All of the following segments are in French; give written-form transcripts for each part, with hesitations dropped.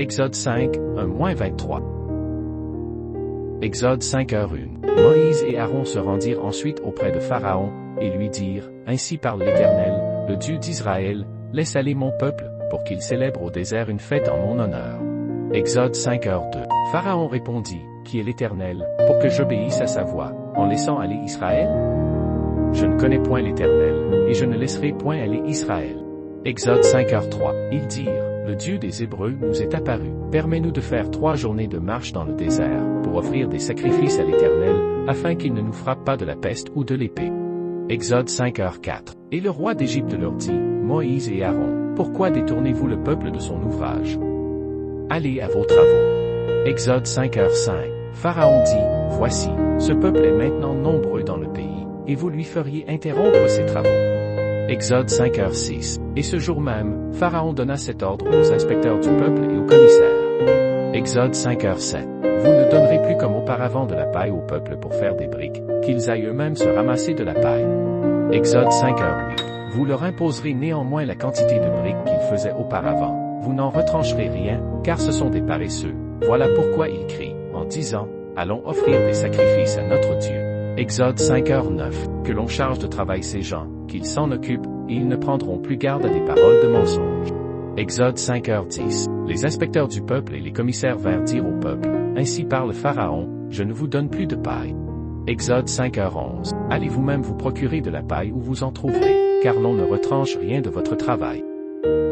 Exode 5, 1-23. Exode 5h1. Moïse et Aaron se rendirent ensuite auprès de Pharaon, et lui dirent, Ainsi parle l'Éternel, le Dieu d'Israël, laisse aller mon peuple, pour qu'il célèbre au désert une fête en mon honneur. Exode 5h2. Pharaon répondit, Qui est l'Éternel, pour que j'obéisse à sa voix, en laissant aller Israël? Je ne connais point l'Éternel, et je ne laisserai point aller Israël. Exode 5h3. Ils dirent, Le Dieu des Hébreux nous est apparu, permets-nous de faire 3 journées de marche dans le désert, pour offrir des sacrifices à l'Éternel, afin qu'il ne nous frappe pas de la peste ou de l'épée. Exode 5h4. Et le roi d'Égypte leur dit, Moïse et Aaron, pourquoi détournez-vous le peuple de son ouvrage? Allez à vos travaux. Exode 5h5. Pharaon dit, Voici, ce peuple est maintenant nombreux dans le pays, et vous lui feriez interrompre ses travaux. Exode 5h6. Et ce jour même, Pharaon donna cet ordre aux inspecteurs du peuple et aux commissaires. Exode 5h7. Vous ne donnerez plus comme auparavant de la paille au peuple pour faire des briques, qu'ils aillent eux-mêmes se ramasser de la paille. Exode 5h8. Vous leur imposerez néanmoins la quantité de briques qu'ils faisaient auparavant. Vous n'en retrancherez rien, car ce sont des paresseux. Voilà pourquoi ils crient, en disant, Allons offrir des sacrifices à notre Dieu. Exode 5h9. Que l'on charge de travail ces gens, qu'ils s'en occupent, et ils ne prendront plus garde à des paroles de mensonge. Exode 5h10. Les inspecteurs du peuple et les commissaires vinrent dire au peuple, Ainsi parle Pharaon, je ne vous donne plus de paille. Exode 5h11. Allez vous-même vous procurer de la paille où vous en trouverez, car l'on ne retranche rien de votre travail.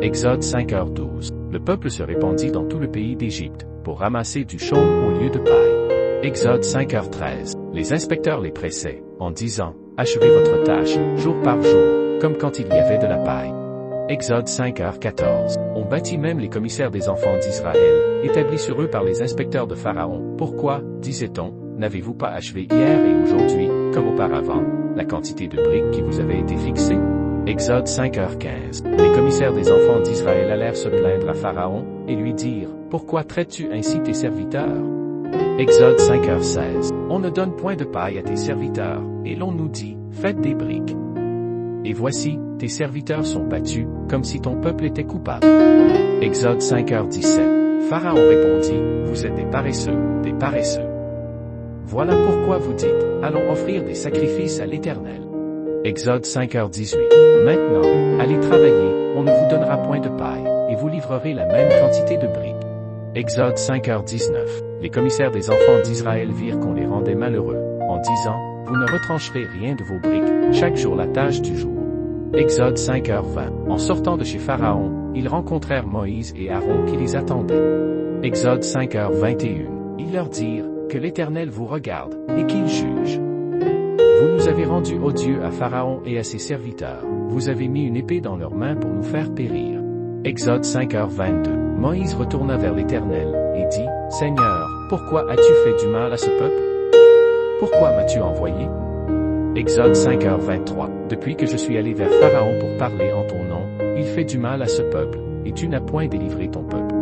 Exode 5h12. Le peuple se répandit dans tout le pays d'Égypte, pour ramasser du chaume au lieu de paille. Exode 5h13. Les inspecteurs les pressaient, en disant, Achevez votre tâche, jour par jour, comme quand il y avait de la paille. Exode 5h14. On bâtit même les commissaires des enfants d'Israël, établis sur eux par les inspecteurs de Pharaon. Pourquoi, disait-on, n'avez-vous pas achevé hier et aujourd'hui, comme auparavant, la quantité de briques qui vous avait été fixée? Exode 5h15. Les commissaires des enfants d'Israël allèrent se plaindre à Pharaon, et lui dirent, Pourquoi traites-tu ainsi tes serviteurs? Exode 5h16. On ne donne point de paille à tes serviteurs, et l'on nous dit, Faites des briques. Et voici, tes serviteurs sont battus, comme si ton peuple était coupable. Exode 5h17. Pharaon répondit, Vous êtes des paresseux, des paresseux. Voilà pourquoi vous dites, Allons offrir des sacrifices à l'Éternel. Exode 5h18. Maintenant, allez travailler, on ne vous donnera point de paille, et vous livrerez la même quantité de briques. Exode 5h19. Les commissaires des enfants d'Israël virent qu'on les rendait malheureux, en disant, Vous ne retrancherez rien de vos briques, chaque jour la tâche du jour. Exode 5h20. En sortant de chez Pharaon, ils rencontrèrent Moïse et Aaron qui les attendaient. Exode 5h21. Ils leur dirent, Que l'Éternel vous regarde, et qu'il juge. Vous nous avez rendus odieux à Pharaon et à ses serviteurs. Vous avez mis une épée dans leurs mains pour nous faire périr. Exode 5h22. Moïse retourna vers l'Éternel, et dit, Seigneur, pourquoi as-tu fait du mal à ce peuple? Pourquoi m'as-tu envoyé? Exode 5h23. Depuis que je suis allé vers Pharaon pour parler en ton nom, il fait du mal à ce peuple, et tu n'as point délivré ton peuple.